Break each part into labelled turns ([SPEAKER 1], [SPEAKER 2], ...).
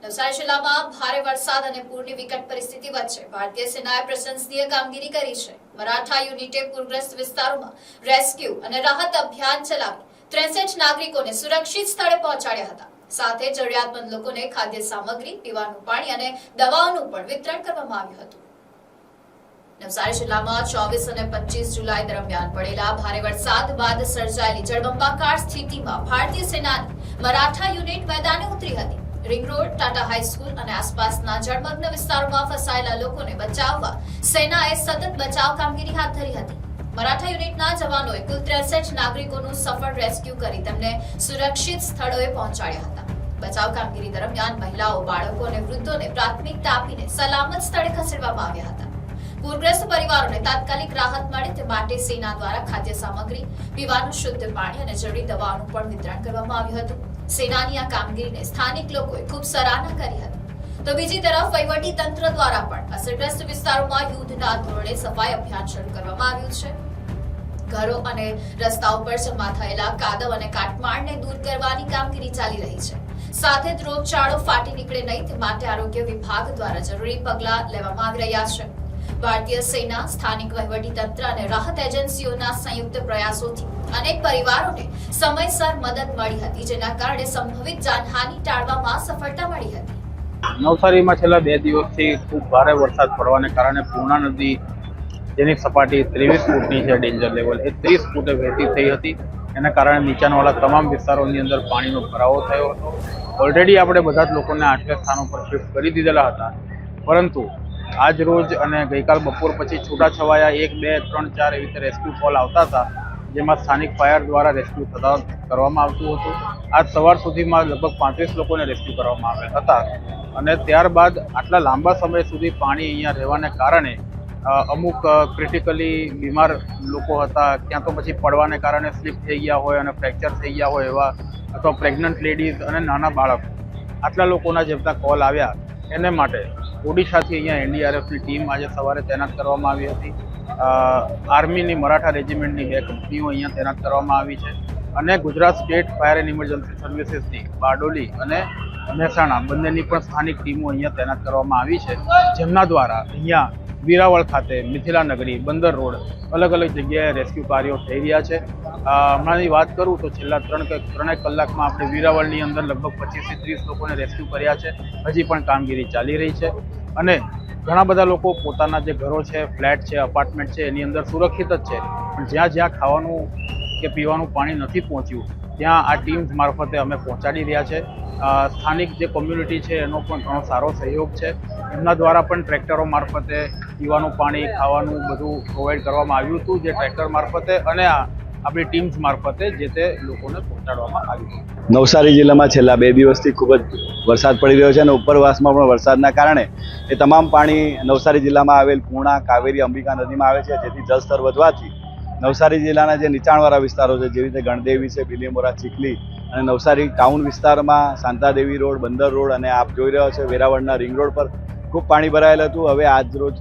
[SPEAKER 1] નવસારી જિલ્લામાં ભારે વરસાદ અને પૂરની વિકટ પરિસ્થિતિ વચ્ચે ભારતીય સેનાએ પ્રશંસનીય કામગીરી કરી છે। મરાઠા યુનિટે પૂરગ્રસ્ત વિસ્તારોમાં રેસ્ક્યુ અને રાહત અભિયાન ચલાવી 63 નાગરિકોને સુરક્ષિત સ્થળે પહોંચાડ્યા હતા। સાથે જરૂરિયાતમંદ લોકોને ખાદ્ય સામગ્રી, પીવાનું પાણી અને દવાઓનું પણ વિતરણ કરવામાં આવ્યું હતું। નવસારી જિલ્લામાં 24 અને 25 જુલાઈ દરમિયાન પડેલા ભારે વરસાદ બાદ સર્જાયેલી જળબંબાકાર સ્થિતિમાં ભારતીય સેનાની મરાઠા યુનિટ મેદાને ઉતરી હતી। Ring road, Tata high school અને આસપાસના જળમગ્ન વિસ્તારોમાં ફસાયેલા લોકોને બચાવવા સેનાએ સતત બચાવ કામગીરી હાથ ધરી હતી। મરાઠા યુનિટના જવાનોએ કુલ 63 નાગરિકોનું સફળ રેસ્ક્યુ કરી તેમને સુરક્ષિત સ્થળોએ પહોંચાડ્યા હતા। બચાવ કામગીરી દરમિયાન મહિલાઓ, બાળકો અને વૃદ્ધોને પ્રાથમિકતા આપીને સલામત સ્થળે ખસેડવામાં આવ્યા હતા। પૂરગ્રસ્ત પરિવારોને તાત્કાલિક રાહત મળે તે માટે સેના દ્વારા ખાદ્ય સામગ્રી, પીવાનું શુદ્ધ પાણી અને જરૂરી દવાઓનું પણ વિતરણ કરવામાં આવ્યું હતું। સેનાની આ કામગીરીને સ્થાનિક લોકોએ ખૂબ સરાહના કરી હતી। તો બીજી તરફ વહીવટી તંત્ર દ્વારા પણ અસરગ્રસ્ત વિસ્તારોમાં યુદ્ધના ધોરણે સફાઈ અભિયાન શરૂ કરવામાં આવ્યું છે। ઘરો અને રસ્તાઓ પર જમા થયેલા કાદવ અને કાટમાળને દૂર કરવાની કામગીરી ચાલી રહી છે। સાથે જ રોગચાળો ફાટી નીકળે નહીં તે માટે આરોગ્ય વિભાગ દ્વારા જરૂરી પગલાં લેવામાં આવી રહ્યા છે। ભારતીય સેના, સ્થાનિક વહીવટી તંત્ર અને રાહત એજન્સીઓના સંયુક્ત પ્રયાસોથી અનેક પરિવારોને સમયસર મદદ મળી હતી, જેના કારણે સંભવિત જાનહાનિ ટાળવામાં સફળતા મળી હતી।
[SPEAKER 2] નવસારીમાં છેલ્લા 2 દિવસથી ખૂબ ભારે વરસાદ પડવાને કારણે પૂર્ણા નદી જેની સપાટી 23 ફૂટની છે, ડેન્જર લેવલ એ 30 ફૂટે વહેતી થઈ હતી। એના કારણે નીચાણવાળા તમામ વિસ્તારોની અંદર પાણીનો ભરાવો થયો હતો। ઓલરેડી આપણે બધા જ લોકોને આશ્રય સ્થાનો પર શિફ્ટ કરી દીધેલા હતા, પરંતુ આજ રોજ અને ગઈકાલ બપોર પછી છૂટાછવાયા 1, 2, 3, 4 એવી રીતે રેસ્ક્યુ કોલ આવતા હતા, જેમાં સ્થાનિક ફાયર દ્વારા રેસ્ક્યુ કરવામાં આવતું હતું। આજ સવાર સુધીમાં લગભગ 35 લોકોને રેસ્ક્યુ કરવામાં આવેલ હતા અને ત્યારબાદ આટલા લાંબા સમય સુધી પાણી અહીંયા રહેવાને કારણે અમુક ક્રિટિકલી બીમાર લોકો હતા, ક્યાં તો પછી પડવાને કારણે સ્લીપ થઈ ગયા હોય અને ફ્રેક્ચર થઈ ગયા હોય એવા, અથવા પ્રેગ્નન્ટ લેડીઝ અને નાના બાળકો, આટલા લોકોના જે બધા કોલ આવ્યા એને માટે ઓડિશાથી અહીંયા એનડીઆરએફની ટીમ આજે સવારે તૈનાત કરવામાં આવી હતી। આર્મીની મરાઠા રેજિમેન્ટની 2 કંપનીઓ અહીંયા તૈનાત કરવામાં આવી છે અને Gujarat State Fire and Emergency સર્વિસીસની બારડોલી અને મહેસાણા બંનેની પણ સ્થાનિક ટીમો અહીંયા તૈનાત કરવામાં આવી છે, જેમના દ્વારા અહીંયા વેરાવળ ખાતે, મિથિલા નગરી, બંદર રોડ અલગ અલગ જગ્યાએ રેસ્ક્યુ કાર્યો થઈ રહ્યા છે। હમણાંની વાત કરું તો છેલ્લા 3 કલાકમાં આપણે વેરાવળની અંદર લગભગ 25 થી 30 લોકોને રેસ્ક્યુ કર્યા છે। હજી પણ કામગીરી ચાલી રહી છે અને ઘણા બધા લોકો પોતાના જે ઘરો છે, ફ્લેટ છે, અપાર્ટમેન્ટ છે એની અંદર સુરક્ષિત જ છે, પણ જ્યાં જ્યાં ખાવાનું કે પીવાનું પાણી નથી પહોંચ્યું ત્યાં આ ટીમ્સ મારફતે અમે પહોંચાડી રહ્યા છે। સ્થાનિક જે કોમ્યુનિટી છે એનો પણ ઘણો સારો સહયોગ છે। એમના દ્વારા પણ ટ્રેક્ટરો મારફતે પીવાનું પાણી, ખાવાનું બધું પ્રોવાઈડ કરવામાં આવ્યું હતું, જે ટ્રેક્ટર મારફતે અને આપણી ટીમ્સ મારફતે જે તે લોકોને પહોંચાડવામાં આવ્યું।
[SPEAKER 3] નવસારી જિલ્લામાં છેલ્લા 2 દિવસથી ખૂબ જ વરસાદ પડી રહ્યો છે અને ઉપરવાસમાં પણ વરસાદના કારણે એ તમામ પાણી નવસારી જિલ્લામાં આવેલ પૂર્ણા, કાવેરી, અંબિકા નદીમાં આવે છે, જેથી જળસ્તર વધવાથી નવસારી જિલ્લાના જે નીચાણવાળા વિસ્તારો છે, જેવી રીતે ગણદેવી છે, બિલીમોરા, ચીખલી અને નવસારી ટાઉન વિસ્તારમાં શાંતાદેવી રોડ, બંદર રોડ અને આપ જોઈ રહ્યો છે વેરાવળના રિંગ રોડ પર ખૂબ પાણી ભરાયેલું હતું। હવે આજ રોજ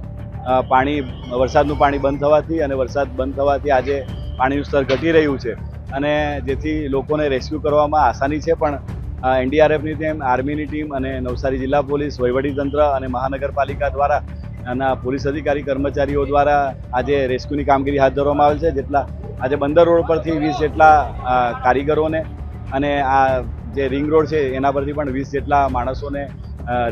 [SPEAKER 3] વરસાદનું પાણી બંધ થવાથી અને વરસાદ બંધ થવાથી આજે પાણીનું સ્તર ઘટી રહ્યું છે અને જેથી લોકોને રેસ્ક્યુ કરવામાં આસાની છે। પણ એનડીઆરએફની ટીમ, આર્મીની ટીમ અને નવસારી જિલ્લા પોલીસ, વહીવટીતંત્ર અને મહાનગરપાલિકા દ્વારા અને પોલીસ અધિકારી કર્મચારીઓ દ્વારા આજે રેસ્ક્યુની કામગીરી હાથ ધરવામાં આવેલ છે। જેટલા આજે બંદર રોડ પરથી 20 જેટલા કારીગરોને અને આ જે રિંગ રોડ છે એના પરથી પણ 20 જેટલા માણસોને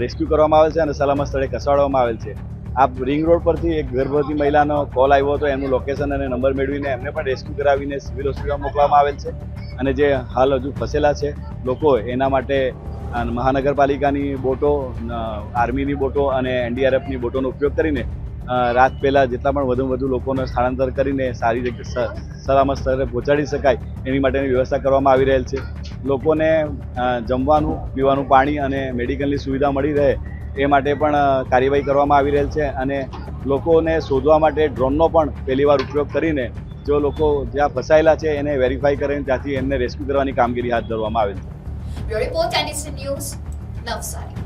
[SPEAKER 3] રેસ્ક્યુ કરવામાં આવેલ છે અને સલામત સ્થળે ખસેડવામાં આવેલ છે। આ રિંગ રોડ પરથી એક ગર્ભવતી મહિલાનો કોલ આવ્યો હતો, એમનું લોકેશન અને નંબર મેળવીને એમને પણ રેસ્ક્યુ કરાવીને સિવિલ હોસ્પિટલમાં મોકલવામાં આવેલ છે અને જે હાલ હજુ ફસેલા છે લોકો એના માટે મહાનગરપાલિકાની બોટો, આર્મીની બોટો અને એનડીઆરએફની બોટોનો ઉપયોગ કરીને રાત પહેલાં જેટલા પણ વધુ લોકોને સ્થળાંતર કરીને સારી રીતે સલામત સ્થળે પહોંચાડી શકાય એની માટેની વ્યવસ્થા કરવામાં આવી રહેલ છે। લોકોને જમવાનું, પીવાનું પાણી અને મેડિકલની સુવિધા મળી રહે એ માટે પણ કાર્યવાહી કરવામાં આવી રહેલ છે અને લોકોને શોધવા માટે ડ્રોનનો પણ પહેલીવાર ઉપયોગ કરીને જો લોકો જ્યાં ફસાયેલા છે એને વેરીફાઈ કરીને ત્યાંથી એમને રેસ્ક્યુ કરવાની કામગીરી હાથ ધરવામાં આવેલ છે।
[SPEAKER 1] Bureau report NDC news, Navsari.